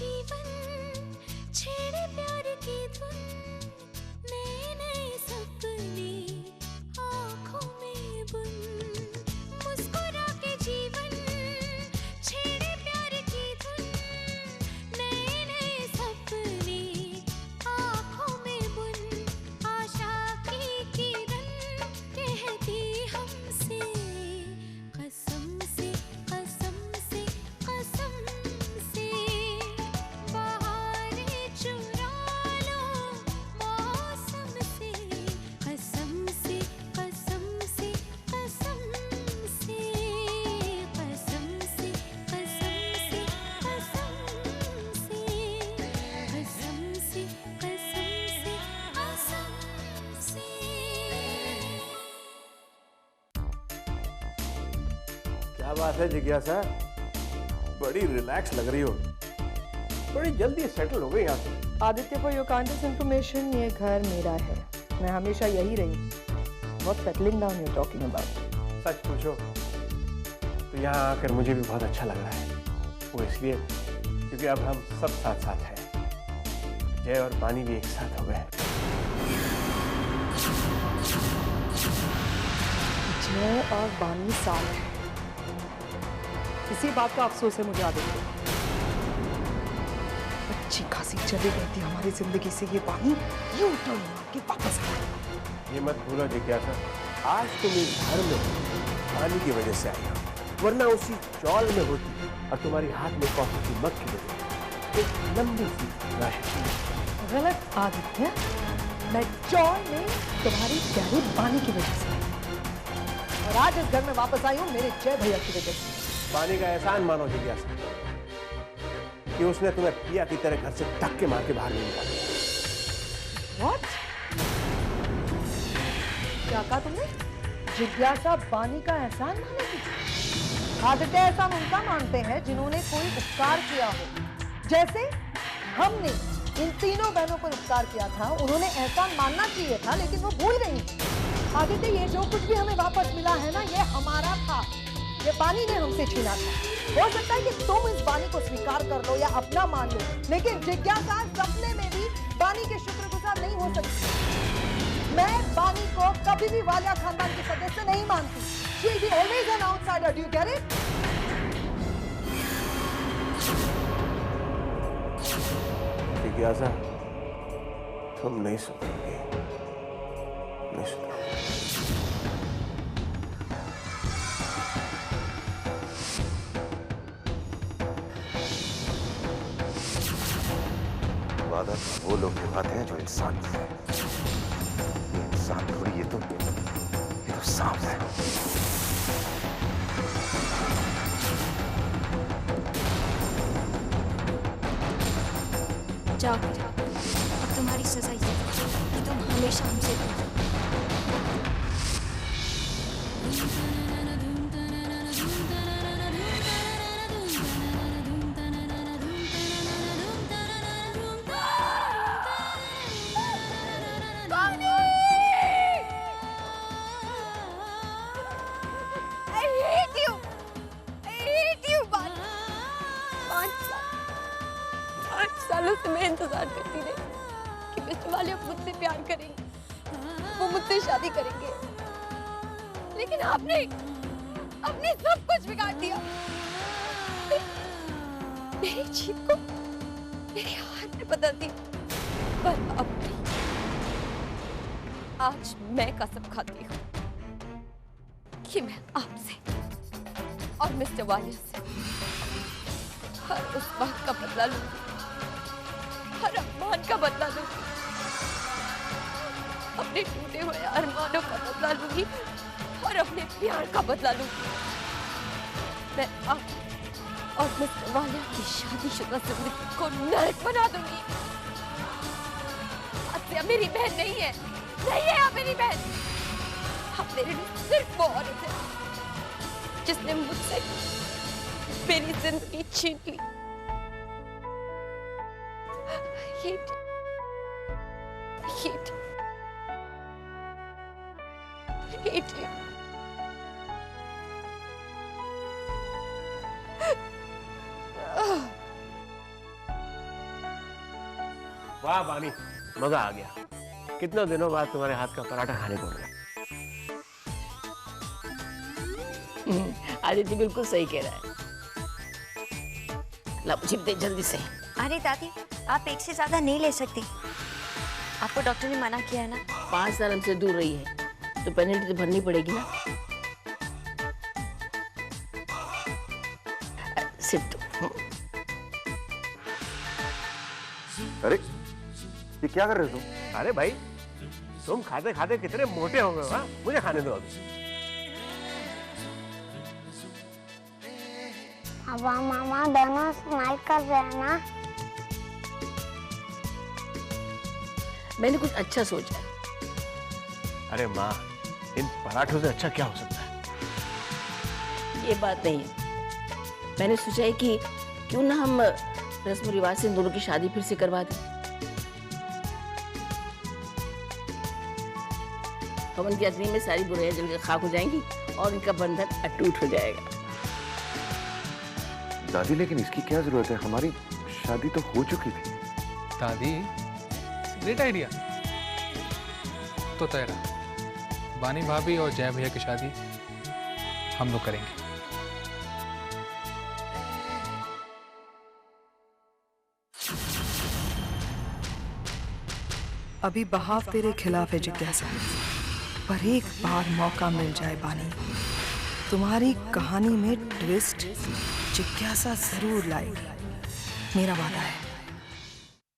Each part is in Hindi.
जीवन छेड़े प्यार की धुन, नए नए सपने आँखों में बुन। मुस्कुरा के जीवन छेड़े प्यार की धुन, नए नए सपने आँखों में बुन। आशा की किरण कहती हमसे कसम से कसम से कसम से, बहारें चुरा लो मौसम से, कसम से कसम से कसम से, कसम से कसम से कसम से, कसम से कसम से कसम से। क्या बात है जिज्ञासा, बड़ी रिलैक्स लग रही हो, बड़ी जल्दी सेटल हो गई यहाँ पे। Aditya, for your kindest information, ये घर मेरा है, मैं हमेशा यही रही। बहुत settling down you talking about. सच पूछो तो यहाँ आकर मुझे भी बहुत अच्छा लग रहा है। वो इसलिए क्योंकि अब हम सब साथ साथ हैं। जय और पानी भी एक साथ हो गए। जय और बानी साथ हैं, इसी बात का अफसोस है मुझे आदित्य। अच्छी खासी चली गई थी हमारी जिंदगी से ये बानी, यूं टर्न मार के वापस आ गई। ये मत भूलो जिज्ञासा, आज तुम इस घर में पानी की वजह से आई हो, वरना उसी चौल में होती और तुम्हारी हाथ में कॉफी की मग की वजह एक लंबी सी राशि। गलत आदित्य, मैं चौल में तुम्हारी प्यारी बानी की वजह से आई। और आज इस घर में वापस आई हूँ मेरे जय भैया की वजह से। पानी का एहसान मानो जिज्ञासा कि उसने तुम्हें पिया की तरह घर से धक्के मार के बाहर नहीं निकाला। What? क्या कहा तुमने? जिज्ञासा बानी का एहसान मानेगी? आदित्य, एहसान उनका मानते हैं जिन्होंने कोई उपकार किया हो। जैसे हमने इन तीनों बहनों पर उपकार किया था, उन्होंने एहसान मानना चाहिए था, लेकिन वो भूल गई। आदित्य, ये जो कुछ भी हमें वापस मिला है ना, ये हमारा था, ये बानी ने हमसे छीना था। हो सकता है कि तुम इस बानी को स्वीकार कर लो या अपना मान लो, लेकिन जिज्ञासा सपने में भी बानी के शुक्रगुजार नहीं हो सकती। मैं बानी को कभी भी वालिया खानदान की सदस्य नहीं मानती। She will be always an outsider. Do you get it? जिज्ञासा, तुम नहीं सुनोगे, नहीं सुनोगे। वादा वो लोग निभाते हैं जो इंसान है। ये इंसान थोड़ी, ये तो सांप है। जाओ, अब तुम्हारी सजा ये है कि तुम हमेशा हमसे दूर रहो। सालों से मैं इंतजार करती रही कि मिस्टर वाले अब मुझसे प्यार करेंगे, वो मुझसे शादी करेंगे, लेकिन आपने सब कुछ बिगाड़ दिया। मेरी जीत को मेरी हार में बदल दी। पर अब नहीं, आज मैं कसम खाती हूँ कि मैं आपसे और मिस्टर वाले से हर उस बात का बदला लूंगी, हर अपमान का बदला लूंगी, अपने टूटे हुए अरमानों का बदला लूंगी और अपने प्यार का बदला लूंगी। मैं आप और मिस्टर वालिया की शादीशुदा जिंदगी को नरक बना दूंगी। आसिया मेरी बहन नहीं है, आप मेरी बहन। आप मेरे लिए सिर्फ वो औरत है जिसने मुझसे मेरी जिंदगी छीन ली। Hate you. वाह बानी, मजा आ गया। कितना दिनों बाद तुम्हारे हाथ का पराठा खाने को मिला। आदित्य बिल्कुल सही कह रहा है। ला मुझे भी दे जल्दी से। अरे दादी, आप एक से ज्यादा नहीं ले सकती। आपको डॉक्टर ने मना किया है ना। 5 साल हमसे दूर रही है तो पेनल्टी तो भरनी पड़ेगी ना। सिर्फ अरे ये क्या कर रहे हो तुम? अरे भाई, तुम खाते खाते कितने मोटे हो गए हो, हाँ? मुझे खाने दो अभी। पापा मामा दोनों स्माइल कर रहे हैं ना। मैंने कुछ अच्छा सोचा है। अरे माँ, इन पराठों से अच्छा क्या हो सकता है? ये बात नहीं है। मैंने सोचा है कि क्यों ना हम रस्म रिवाज से इन दोनों की शादी फिर से करवा दें। हवन की अग्नि में सारी बुराइयां जलकर खाक हो जाएंगी और इनका बंधन अटूट हो जाएगा। दादी, लेकिन इसकी क्या जरूरत है? हमारी शादी तो हो चुकी थी। दादी, ग्रेट आइडिया। तो तेरा बानी भाभी और जय भैया की शादी हम लोग करेंगे। अभी बहाव तेरे खिलाफ है जिज्ञासा, पर एक बार मौका मिल जाए बानी, तुम्हारी कहानी में ट्विस्ट जिज्ञासा जरूर लाएगी, मेरा वादा है।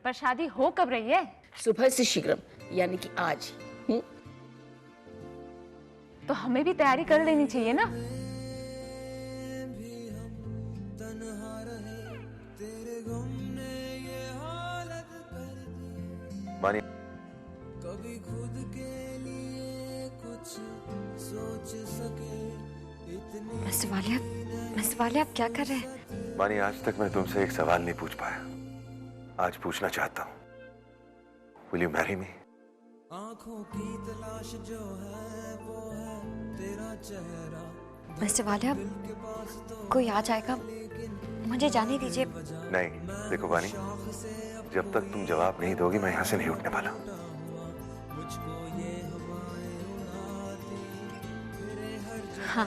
पर शादी हो कब रही है? सुबह से शीघ्रम, यानी कि आज। तो हमें भी तैयारी कर लेनी चाहिए ना। बानी, मिस्टर वालिया, आप क्या कर रहे हैं? बानी, आज तक मैं तुमसे एक सवाल नहीं पूछ पाया। आज पूछना चाहता हूँ। Will you marry me? Mister Walia, कोई आ जाएगा, मुझे जाने दीजिए। नहीं, देखो बानी, जब तक तुम जवाब नहीं दोगी मैं यहाँ से नहीं उठने वाला। हाँ।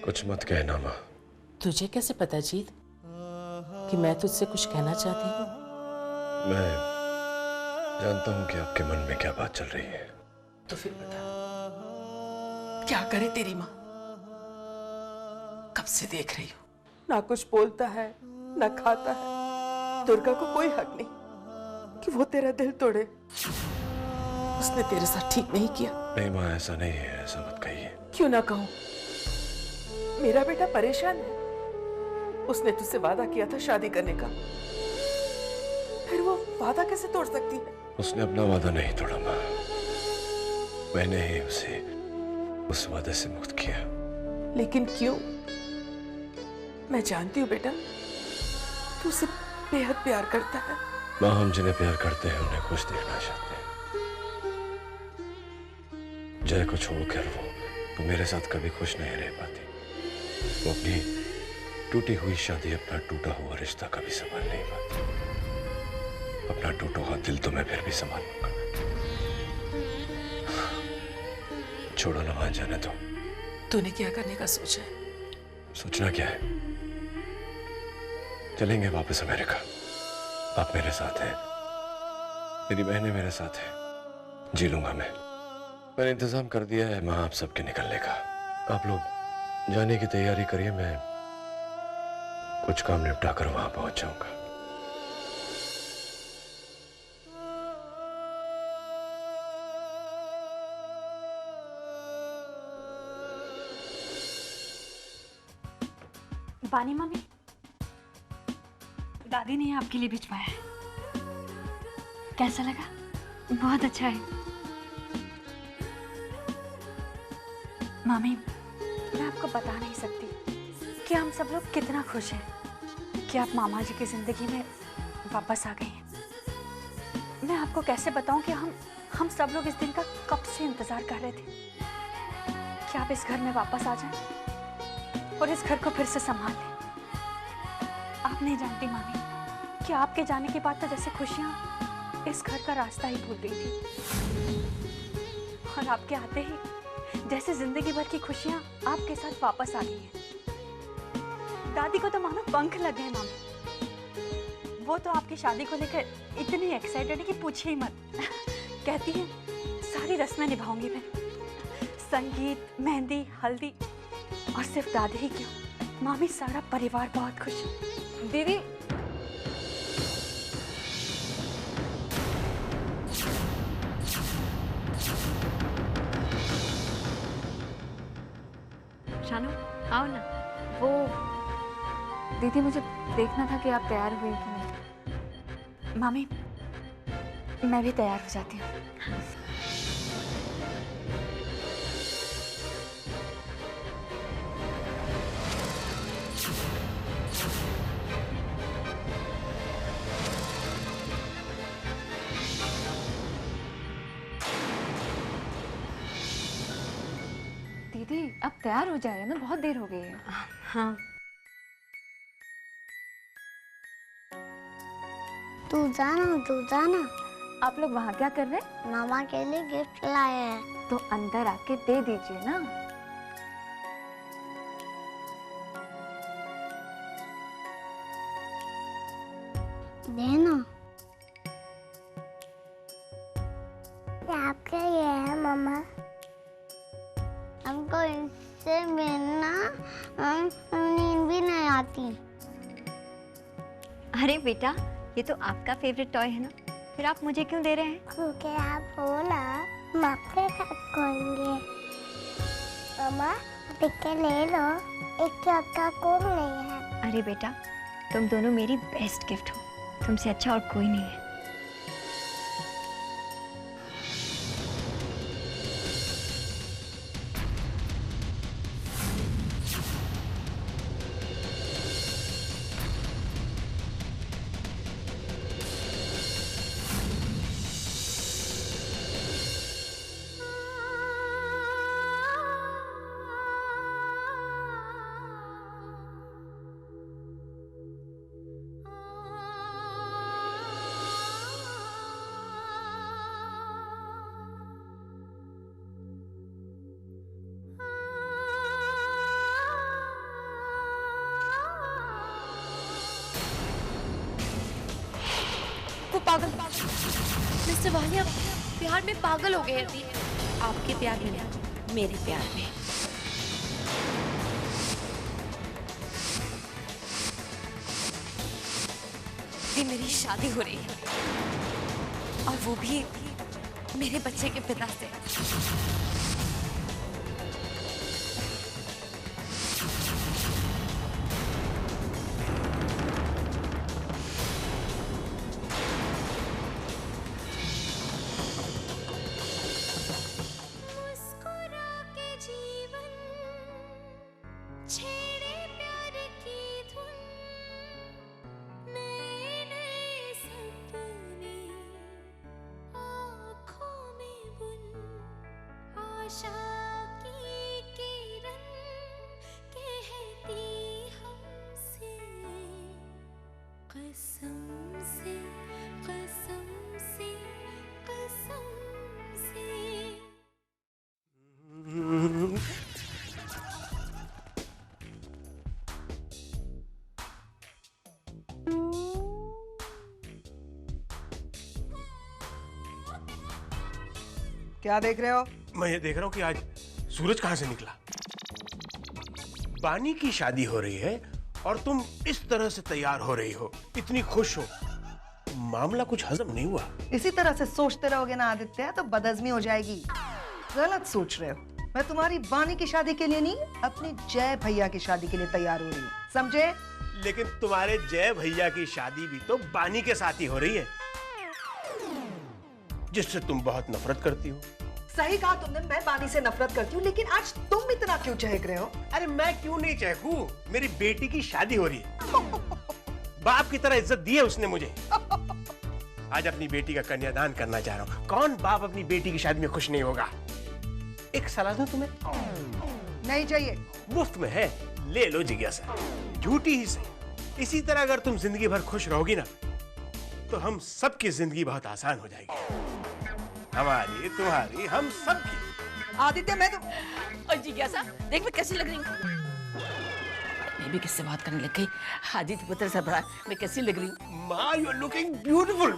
कुछ मत कहना माँ। तुझे कैसे पता जीत कि मैं तुझसे कुछ कहना चाहती हूँ? मैं जानता हूँ कि आपके मन में क्या बात चल रही है। तो फिर बता, क्या करे तेरी माँ? कब से देख रही हूँ, ना कुछ बोलता है ना खाता है। दुर्गा को कोई हक नहीं कि वो तेरा दिल तोड़े। उसने तेरे साथ ठीक नहीं किया। नहीं माँ, ऐसा नहीं है, ऐसा मत कहिए। क्यों ना कहूँ? मेरा बेटा परेशान है। उसने तुझसे वादा किया था शादी करने का, फिर वो वादा कैसे तोड़ सकती है? उसने अपना वादा नहीं तोड़ा माँ, मैंने ही उसे उस वादे से मुक्त किया। लेकिन क्यों? मैं जानती हूँ बेटा, तू उसे बेहद प्यार करता है। माँ, हम जिन्हें प्यार करते हैं उन्हें खुश देखना चाहते हैं। जय को छोड़कर वो मेरे साथ कभी खुश नहीं रह पाती। वो अपनी टूटी हुई शादी, अपना टूटा हुआ रिश्ता कभी संभाल नहीं पाती। अपना टूटा हुआ दिल तो मैं फिर भी संभाल लूंगा। छोड़ो ना मां, जाने दो। तूने क्या करने का सोचा है? सोचना क्या है? चलेंगे वापस अमेरिका। आप मेरे साथ हैं, मेरी बहनें मेरे साथ हैं, जी लूंगा मैं। मैंने इंतजाम कर दिया है मां आप सबके निकलने का। आप लोग जाने की तैयारी करिए, मैं कुछ काम निपटा कर वहां पहुंच जाऊंगा। पानी मम्मी, दादी ने आपके लिए भिजवाया है। कैसा लगा? बहुत अच्छा है। मम्मी, मैं आपको बता नहीं सकती कि हम सब लोग कितना खुश हैं कि आप मामा जी की जिंदगी में वापस आ गए हैं। मैं आपको कैसे बताऊं कि हम सब लोग इस दिन का कब से इंतजार कर रहे थे कि आप इस घर में वापस आ जाएं और इस घर को फिर से संभाल लें। आप नहीं जानती मामी कि आपके जाने के बाद तो जैसे खुशियां इस घर का रास्ता ही भूल गई थी, और आपके आते ही जैसे जिंदगी भर की खुशियां आपके साथ वापस आ गई हैं। दादी को तो मानो पंख लग गए मामी। वो तो आपकी शादी को लेकर इतनी एक्साइटेड है कि पूछिए ही मत। कहती है सारी रस्में निभाऊंगी मैं, संगीत, मेहंदी, हल्दी, और सिर्फ दादी ही क्यों, मामी सारा परिवार बहुत खुश है। दीदी, शानू आओ ना। वो दीदी, मुझे देखना था कि आप तैयार हुए कि नहीं। मामी, मैं भी तैयार हो जाती हूँ। दीदी, अब तैयार हो जाए ना, बहुत देर हो गई है। हाँ, तू जाना। आप लोग वहाँ क्या कर रहे हैं? मामा के लिए गिफ्ट लाए हैं। तो अंदर आके दे दीजिए ना। देना। आपके ये है मामा, हमको इससे मिलना नींद भी नहीं आती। अरे बेटा, ये तो आपका फेवरेट टॉय है ना, फिर आप मुझे क्यों दे रहे हैं? क्योंकि आप हो ना, हम आपके साथ खोएंगे। मामा, टिक्के ले लो, एक आपका कोई नहीं है। अरे बेटा, तुम दोनों मेरी बेस्ट गिफ्ट हो, तुमसे अच्छा और कोई नहीं है। वो पागल मिस्टर वालिया प्यार में पागल हो गए हैं। आपके प्यार में नहीं, मेरे प्यार में। भी मेरी शादी हो रही है, और वो भी मेरे बच्चे के पिता से। क्या देख रहे हो? मैं ये देख रहा हूँ कि आज सूरज कहाँ से निकला। बानी की शादी हो रही है और तुम इस तरह से तैयार हो रही हो, इतनी खुश हो। मामला कुछ हजम नहीं हुआ। इसी तरह से सोचते रहोगे ना आदित्य, तो बदहजमी हो जाएगी। गलत सोच रहे हो। मैं तुम्हारी बानी की शादी के लिए नहीं, अपनी जय भैया की शादी के लिए तैयार हो रही हूँ। समझे? लेकिन तुम्हारे जय भैया की शादी भी तो बानी के साथ ही हो रही है, जिससे तुम बहुत नफरत करती हो। सही कहा तुमने, मैं बानी से नफरत करती हूँ, लेकिन आज तुम इतना क्यों चहक रहे हो? अरे मैं क्यों नहीं चहकूं? मेरी बेटी की शादी हो रही है। बाप की तरह इज्जत दी है उसने मुझे। आज अपनी बेटी का कन्यादान करना चाह रहा हूँ। कौन बाप अपनी बेटी की शादी में खुश नहीं होगा? एक सलाह दूं तुम्हें? नहीं चाहिए। मुफ्त में है, ले लो जिज्ञासा, झूठी ही सही। इसी तरह अगर तुम जिंदगी भर खुश रहोगी ना, तो हम सबकी जिंदगी बहुत आसान हो जाएगी। हमारी, तुम्हारी, हम सबकी। आदित्य, मैं तो और जिज्ञासा देख मैं कैसी लग रही हूँ? मैं भी किससे बात करने लग गई। आदित्य पुत्र सरबराह, मैं कैसी लग रही हूँ? माँ, यू आर लुकिंग ब्यूटीफुल।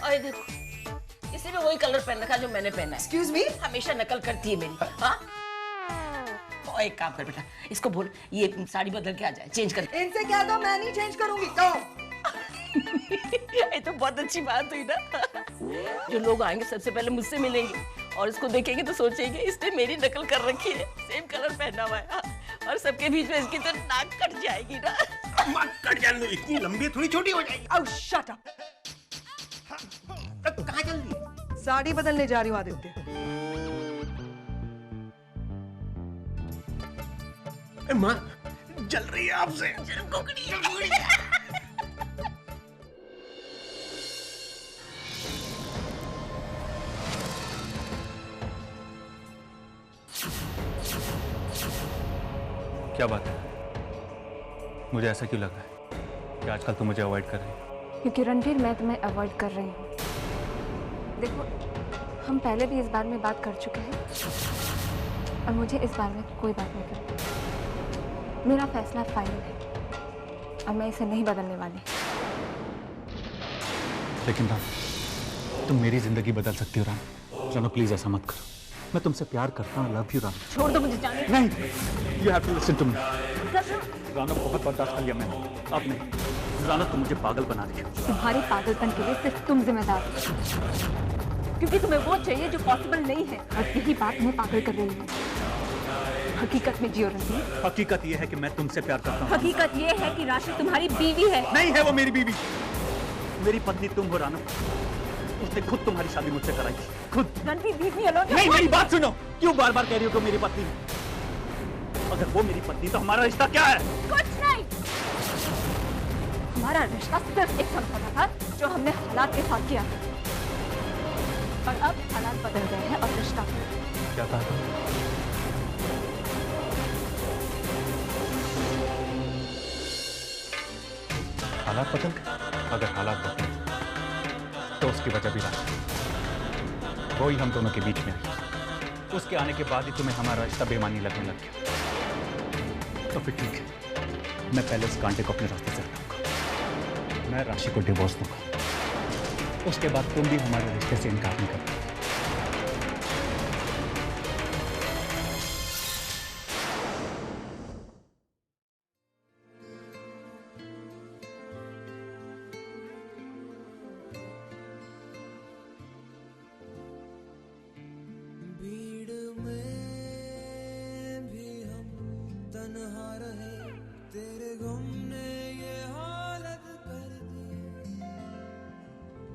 और देखो, इसे भी वही कलर पहन रखा जो मैंने पहना है। Excuse me? हमेशा नकल करती है मेरी। हाँ? और एक काम कर बेटा, इसको बोल ये साड़ी बदल के आ जाए, चेंज कर। इनसे कह दो मैं नहीं चेंज करूंगी। कहो। ये तो बहुत अच्छी बात हुई ना। जो लोग आएंगे सबसे पहले मुझसे मिलेंगे और इसको देखेंगे तो सोचेंगे इसने मेरी नकल कर रखी है, सेम कलर पहना हुआ है। और सबके बीच में इसकी तो नाक कट जाएगी ना। कट जाने दो, इतनी लंबी थोड़ी छोटी हो जाएगी। Oh, shut up. कहाँ चल रही है? साड़ी बदलने जा रही हूँ आदित्य। माँ, जल रही है आपसे। क्या बात है? मुझे ऐसा क्यों लग रहा है कि आजकल तुम मुझे अवॉइड कर रही हो? क्योंकि रणवीर, मैं तुम्हें अवॉइड कर रही हूँ। देखो, हम पहले भी इस बारे में बात कर चुके हैं और मुझे इस बारे में कोई बात नहीं करनी। मेरा फैसला फाइनल है और मैं इसे नहीं बदलने वाली। लेकिन राम, तुम मेरी जिंदगी बदल सकती हो राम। जानो प्लीज ऐसा मत करो। मैं तुमसे प्यार करता हूँ, लव यू राम। छोड़ दो मुझे जाने। नहीं, you have to listen to me. Rana, बहुत बर्दाश्त कर लिया मैंने, अब नहीं। राना, तुम मुझे पागल बना रही हो। तुम्हारी पागलपन के लिए सिर्फ तुम जिम्मेदार हो, क्योंकि तुम्हें वो चाहिए जो पॉसिबल नहीं है और यही बात मैं पागल कर रही हूँ। हकीकत में जियो रणवीर। हकीकत ये है कि मैं तुमसे प्यार करता हूँ। हकीकत ये है कि राशि तुम्हारी बीवी है। नहीं है वो मेरी बीवी, मेरी पत्नी तुम हो राना। उसने खुद तुम्हारी शादी मुझसे कराई थी, खुद। Ranveer, leave me alone. नहीं, मेरी बात सुनो। क्यों बार बार कह रही हो कि मेरी पत्नी? अगर वो मेरी पत्नी तो हमारा रिश्ता क्या है? कुछ नहीं। हमारा रिश्ता सिर्फ एक समझौता था जो हमने हालात के साथ किया, और अब हालात बदल गए हैं और रिश्ता। क्या था? हालात बदल गए? अगर हालात बदले तो उसकी वजह भी रहा। वही हम दोनों के बीच में आई। उसके आने के बाद ही तुम्हें हमारा रिश्ता बेमानी लगने लग गया। तो फिर ठीक है, मैं पहले इस कांटे को अपने रास्ते से हटाऊंगा। मैं राशि को डिवोर्स दूंगा, उसके बाद तुम भी हमारे रिश्ते से इनकार नहीं कर पाओगे।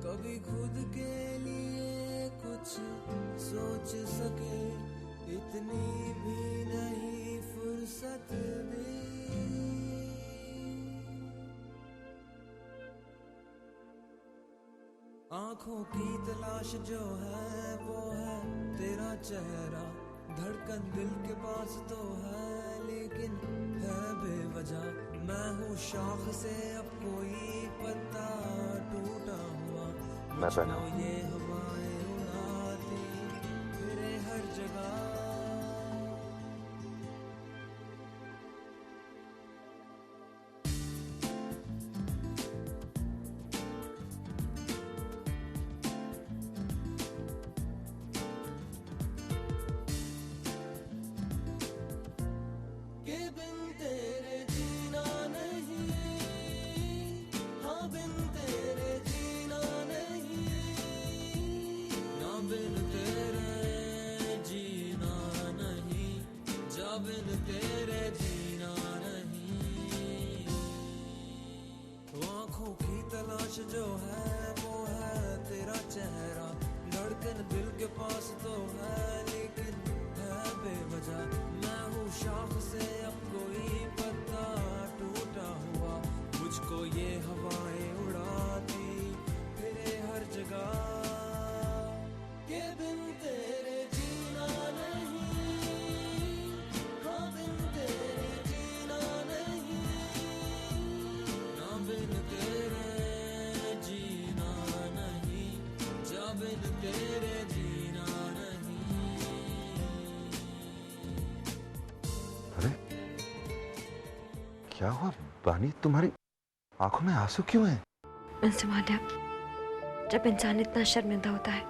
कभी खुद के लिए कुछ सोच सके, इतनी भी नहीं फुर्सत दी। आंखों की तलाश जो है वो है तेरा चेहरा, धड़कन दिल के पास तो है लेकिन है बेवजह। मैं हूँ शाख से अब कोई पत्ता टूटा हुआ, मुझको ये हवाएं उड़ाती फिरे हर जगह। क्या हुआ बानी, तुम्हारी आंखों में आंसू क्यों हैं? मिस्टर मौर्य, जब इंसान इतना शर्मिंदा होता है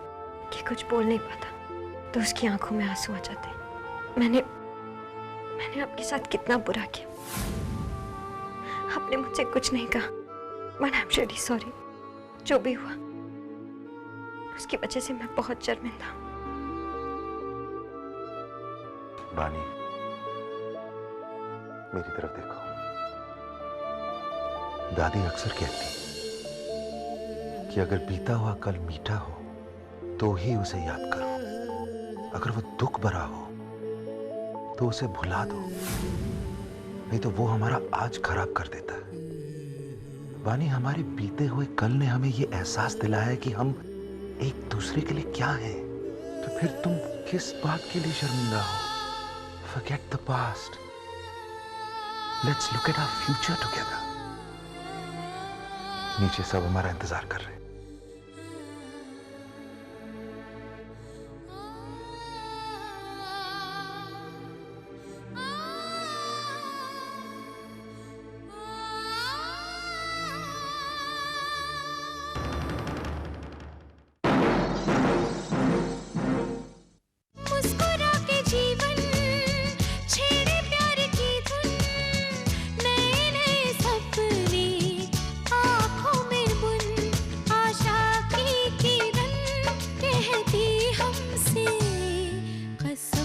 कि कुछ बोल नहीं पाता तो उसकी आंखों में आंसू आ जाते हैं। मैंने आपके साथ कितना बुरा किया। आपने मुझसे कुछ नहीं कहा, but I am really sorry. जो भी हुआ उसकी वजह से मैं बहुत शर्मिंदा हूँ। बानी, मेरी तरफ देखो। दादी अक्सर कहती कि अगर बीता हुआ कल मीठा हो तो ही उसे याद करो, अगर वो दुख भरा हो तो उसे भुला दो, नहीं तो वो हमारा आज खराब कर देता है। बानी, हमारे बीते हुए कल ने हमें ये एहसास दिलाया है कि हम एक दूसरे के लिए क्या हैं। तो फिर तुम किस बात के लिए शर्मिंदा हो? Forget the past. Let's look at our future together. नीचे सब हमारा इंतजार कर रहे हैं। कसम